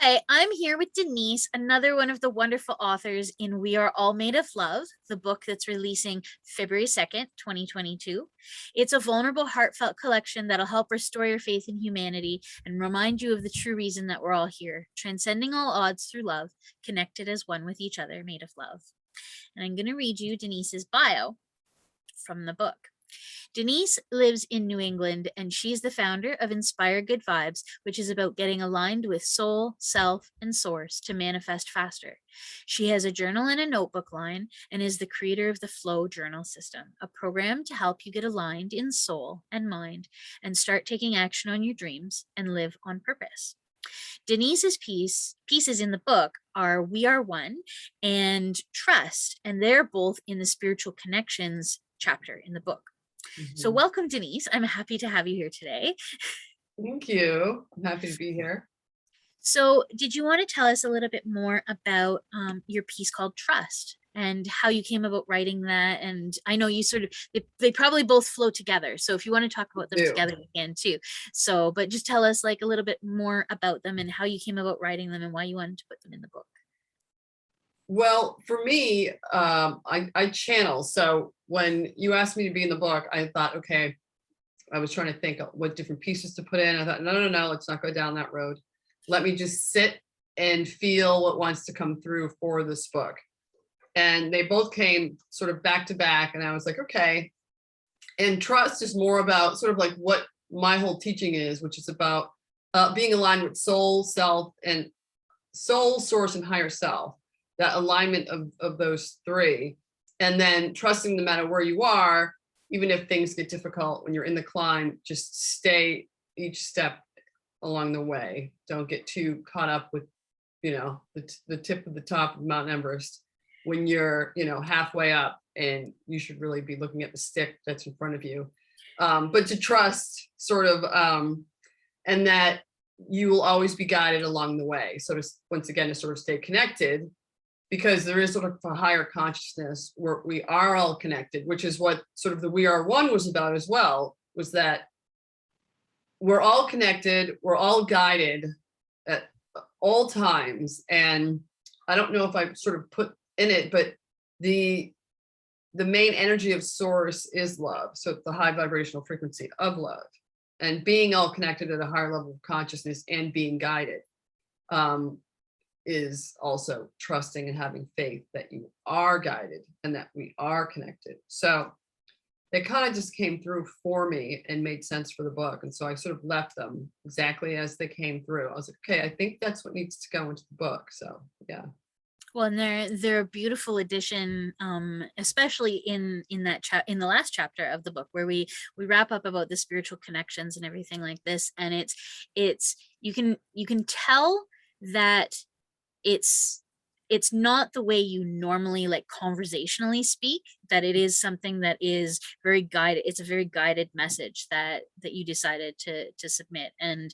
Hi, I'm here with Denise, another one of the wonderful authors in We Are All Made of Love, the book that's releasing February 2nd, 2022. It's a vulnerable, heartfelt collection that'll help restore your faith in humanity and remind you of the true reason that we're all here, transcending all odds through love, connected as one with each other, made of love. And I'm going to read you Denise's bio from the book. Denise lives in New England, and she's the founder of Inspire Good Vibes, which is about getting aligned with soul, self, and source to manifest faster. She has a journal and a notebook line and is the creator of the Flow Journal System, a program to help you get aligned in soul and mind and start taking action on your dreams and live on purpose. Denise's pieces in the book are We Are One and Trust, and they're both in the spiritual connections chapter in the book. So welcome, Denise. I'm happy to have you here today. Thank you. I'm happy to be here. So did you want to tell us a little bit more about your piece called Trust and how you came about writing that? And I know you sort of, they probably both flow together. So if you want to talk about them together, we can too. So, but just tell us like a little bit more about them and how you came about writing them and why you wanted to put them in the book. Well, for me, I channel. So when you asked me to be in the book, I thought, okay, I was trying to think of what different pieces to put in. I thought, no, let's not go down that road. Let me just sit and feel what wants to come through for this book. And they both came sort of back to back. And I was like, okay. And trust is more about sort of like what my whole teaching is, which is about being aligned with soul, self, and soul, source, and higher self. That alignment of those three, and then trusting no matter where you are, even if things get difficult when you're in the climb, just stay each step along the way. Don't get too caught up with, the tip of the top of Mount Everest when you're, halfway up, and you should really be looking at the stick that's in front of you. But to trust sort of, and that you will always be guided along the way. So to, once again, to sort of stay connected, because there is sort of a higher consciousness where we are all connected, which is what sort of the We Are One was about as well, was that we're all connected, we're all guided at all times. And I don't know if I sort of put in it, but the main energy of source is love. So it's the high vibrational frequency of love and being all connected at a higher level of consciousness and being guided. Is also trusting and having faith that you are guided and that we are connected. So they kind of just came through for me and made sense for the book. And so I sort of left them exactly as they came through. I was like, okay, I think that's what needs to go into the book. So yeah. Well, and they're a beautiful addition, especially in that in the last chapter of the book where we wrap up about the spiritual connections and everything like this. And it's you can tell that it's not the way you normally like conversationally speak, that it is something that is very guided. It's a very guided message that you decided to submit. And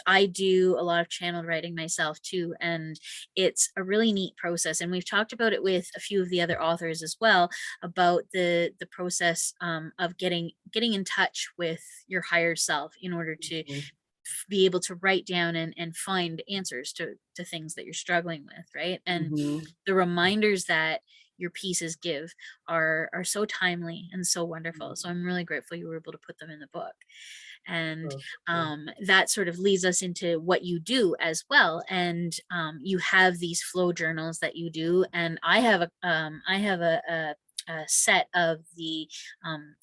I do a lot of channeled writing myself too, and it's a really neat process, and we've talked about it with a few of the other authors as well, about the process of getting in touch with your higher self in order to be able to write down and find answers to things that you're struggling with, right? And the reminders that your pieces give are so timely and so wonderful. So I'm really grateful you were able to put them in the book. And that sort of leads us into what you do as well. And you have these flow journals that you do, and I have a set of the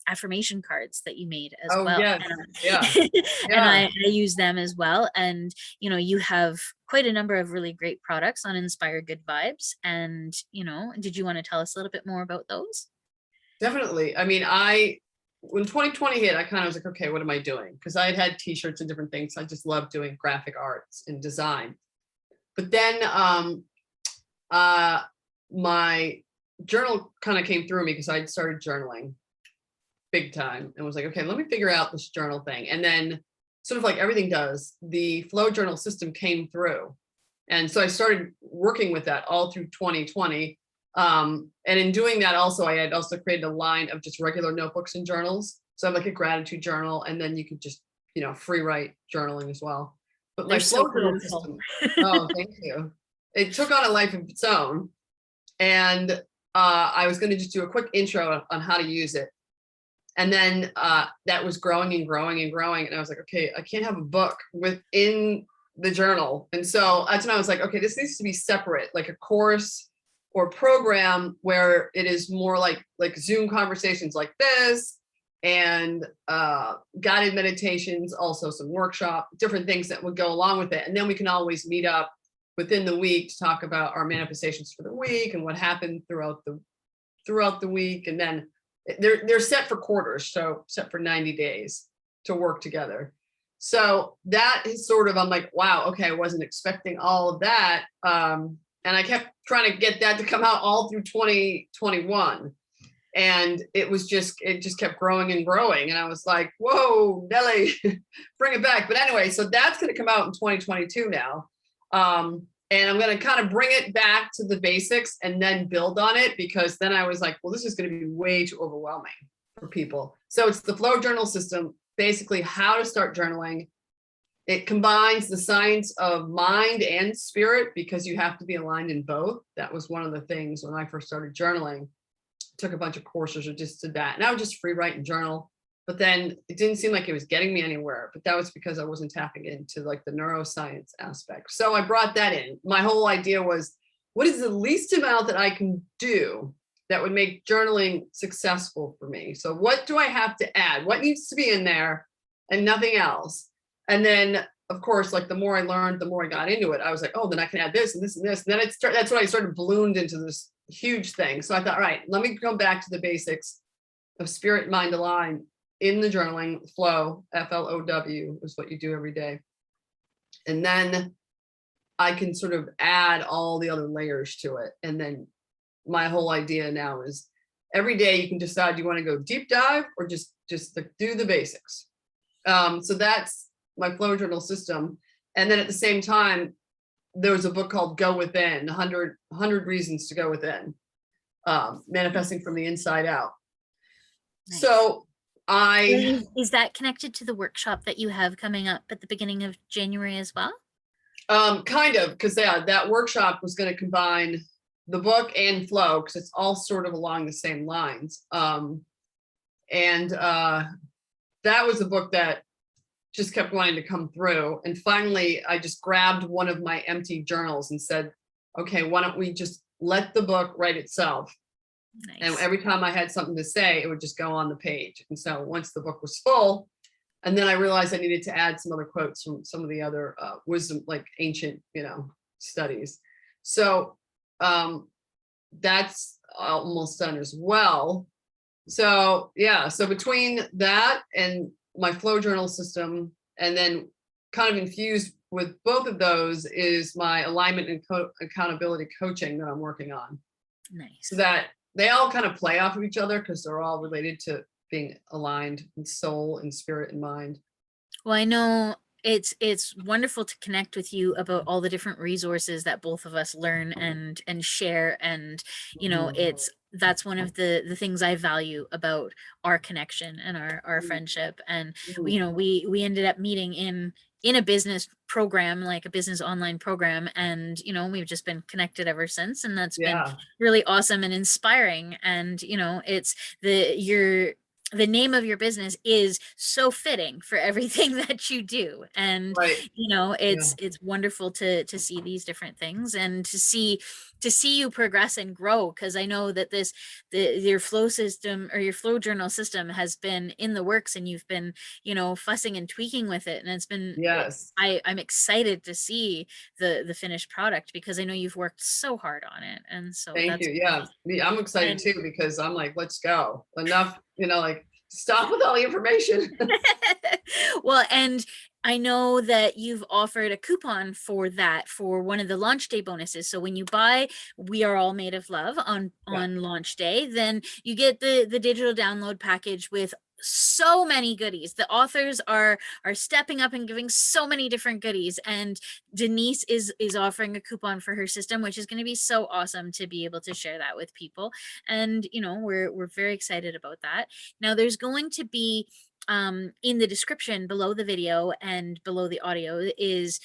affirmation cards that you made as well. Yes. Yeah. And I use them as well. And you have quite a number of really great products on Inspire Good Vibes. And did you want to tell us a little bit more about those? Definitely. I mean, when 2020 hit, I kind of was like, okay, what am I doing? Because I had t-shirts and different things. I just love doing graphic arts and design. But then my journal kind of came through me because I'd started journaling big time and was like, okay, let me figure out this journal thing. And then sort of like everything does, the Flow Journal system came through. And so I started working with that all through 2020. And in doing that also, I had also created a line of just regular notebooks and journals. So I have like a gratitude journal, and then you could just, free write journaling as well. But They're my so flow journal beautiful. system, oh, thank you. It took on a life of its own. And I was going to just do a quick intro on how to use it. And then that was growing and growing and growing. And I was like, okay, I can't have a book within the journal. And so that's when I was like, okay, this needs to be separate, like a course or program where it is more like Zoom conversations like this, and guided meditations, also some workshop, different things that would go along with it. And then we can always meet up within the week to talk about our manifestations for the week and what happened throughout the week. And then they're set for quarters, so set for 90 days to work together. So that is sort of, I'm like, wow, okay, I wasn't expecting all of that. And I kept trying to get that to come out all through 2021. And it just kept growing and growing. And I was like, whoa, Nelly, bring it back. But anyway, so that's going to come out in 2022 now. And I'm going to kind of bring it back to the basics and then build on it, because then I was like, well, this is going to be way too overwhelming for people. So it's the flow journal system, basically how to start journaling. It combines the science of mind and spirit, because you have to be aligned in both. That was one of the things when I first started journaling. Took a bunch of courses or just did that. And I would just free write and journal. But then it didn't seem like it was getting me anywhere. But that was because I wasn't tapping into like the neuroscience aspect. So I brought that in. My whole idea was, what is the least amount that I can do that would make journaling successful for me? So what do I have to add? What needs to be in there and nothing else? And then, of course, like the more I learned, the more I got into it. I was like, oh, then I can add this and this and this. And then that's when I started ballooned into this huge thing. So I thought, all right, let me go back to the basics of spirit, mind aligned in the journaling flow. FLOW is what you do every day. And then I can sort of add all the other layers to it. And then my whole idea now is every day you can decide you want to go deep dive or just do the basics. So that's my flow journal system. And then at the same time, there was a book called Go Within, 100 Reasons to Go Within, manifesting from the inside out. Nice. So is that connected to the workshop that you have coming up at the beginning of January as well? Kind of, because that workshop was going to combine the book and flow, because it's all sort of along the same lines. And that was a book that just kept wanting to come through. And finally, I just grabbed one of my empty journals and said, okay, why don't we just let the book write itself? Nice. And every time I had something to say, it would just go on the page. And so once the book was full, and then I realized I needed to add some other quotes from some of the other wisdom, like ancient, studies. So that's almost done as well. So yeah, so between that and my flow journal system, and then kind of infused with both of those is my alignment and accountability coaching that I'm working on. Nice. So that they all kind of play off of each other, because they're all related to being aligned in soul and spirit and mind. Well, I know it's wonderful to connect with you about all the different resources that both of us learn and share. And that's one of the things I value about our connection and our friendship. And we ended up meeting in a business program, like a business online program, and we've just been connected ever since, and that's been really awesome and inspiring. And it's the name of your business is so fitting for everything that you do. And it's wonderful to see these different things and to see you progress and grow, because I know that your flow system or your flow journal system has been in the works, and you've been fussing and tweaking with it, and it's been I'm excited to see the finished product, because I know you've worked so hard on it. And so thank you. Yeah, I'm excited too, because I'm like, let's go. Enough, like stop with all the information. Well, and I know that you've offered a coupon for one of the launch day bonuses. So when you buy We Are All Made of Love on launch day, then you get the digital download package with so many goodies. The authors are stepping up and giving so many different goodies, and Denise is offering a coupon for her system, which is going to be so awesome to be able to share that with people. And we're very excited about that. Now there's going to be in the description below the video and below the audio is,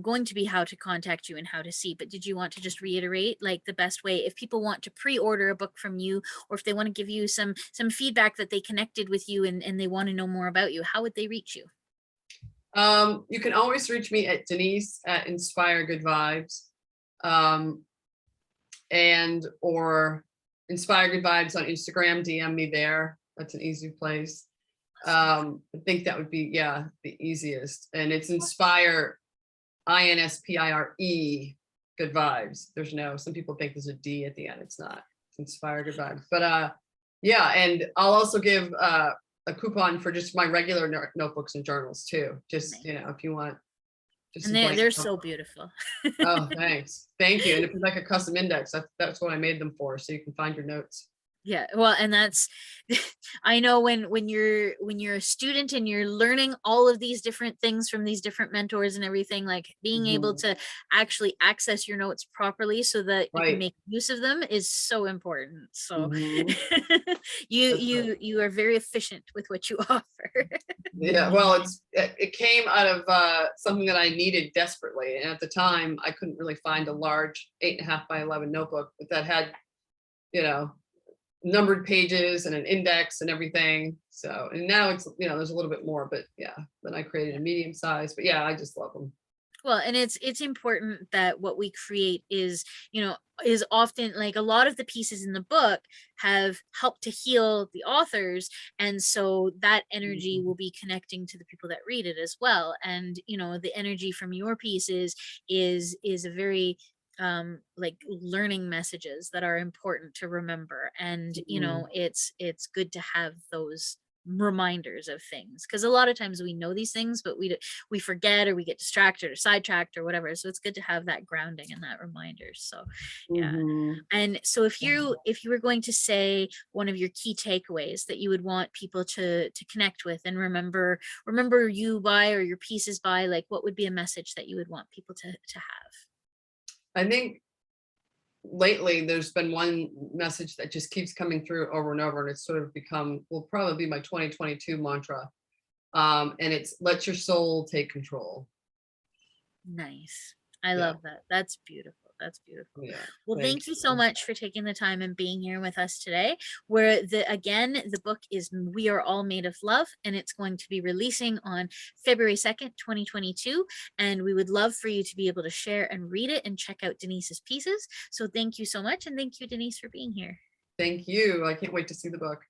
going to be how to contact you and how to see. But did you want to just reiterate like the best way if people want to pre-order a book from you, or if they want to give you some feedback that they connected with you and they want to know more about you, how would they reach you? You can always reach me at Denise at Inspire Good Vibes, um, and or Inspire Good Vibes on Instagram. DM me there. That's an easy place. I think that would be, yeah, the easiest. And it's Inspire, INSPIRE, Good Vibes. There's no, some people think there's a D at the end. It's not. It's Inspire Good Vibes. But yeah, and I'll also give a coupon for just my regular notebooks and journals too. Just, if you want just And some blank they're notebooks. so beautiful. Oh, thanks. Thank you. And if it's like a custom index, that's what I made them for. So you can find your notes. Yeah, well, and that's I know when you're a student and you're learning all of these different things from these different mentors and everything, like being able Mhm. to actually access your notes properly so that you can Right. make use of them is so important. So Mhm. you That's right. you you are very efficient with what you offer. Yeah, well, it came out of something that I needed desperately, and at the time, I couldn't really find a large 8.5 by 11 notebook that had, you know, numbered pages and an index and everything. So, and now it's, there's a little bit more, but yeah, then I created a medium size. But yeah, I just love them. Well, and it's important that what we create is, is often like a lot of the pieces in the book have helped to heal the authors, and so that energy will Mhm. be connecting to the people that read it as well. And the energy from your pieces is a very like learning messages that are important to remember. And Mhm. it's good to have those reminders of things, because a lot of times we know these things but we forget or we get distracted or sidetracked or whatever, so it's good to have that grounding and that reminder. So yeah. Mhm. And so if you were going to say one of your key takeaways that you would want people to connect with and remember you by, or your pieces by, like what would be a message that you would want people to have? I think lately there's been one message that just keeps coming through over and over, and it's sort of become, will probably be my 2022 mantra. And it's let your soul take control. Nice. I Yeah. love that. That's beautiful. That's beautiful. Yeah. Well, Thank thank you so you. much for taking the time and being here with us today. Where the book is We Are All Made of Love, and it's going to be releasing on February 2nd, 2022. And we would love for you to be able to share and read it and check out Denise's pieces. So thank you so much. And thank you, Denise, for being here. Thank you. I can't wait to see the book.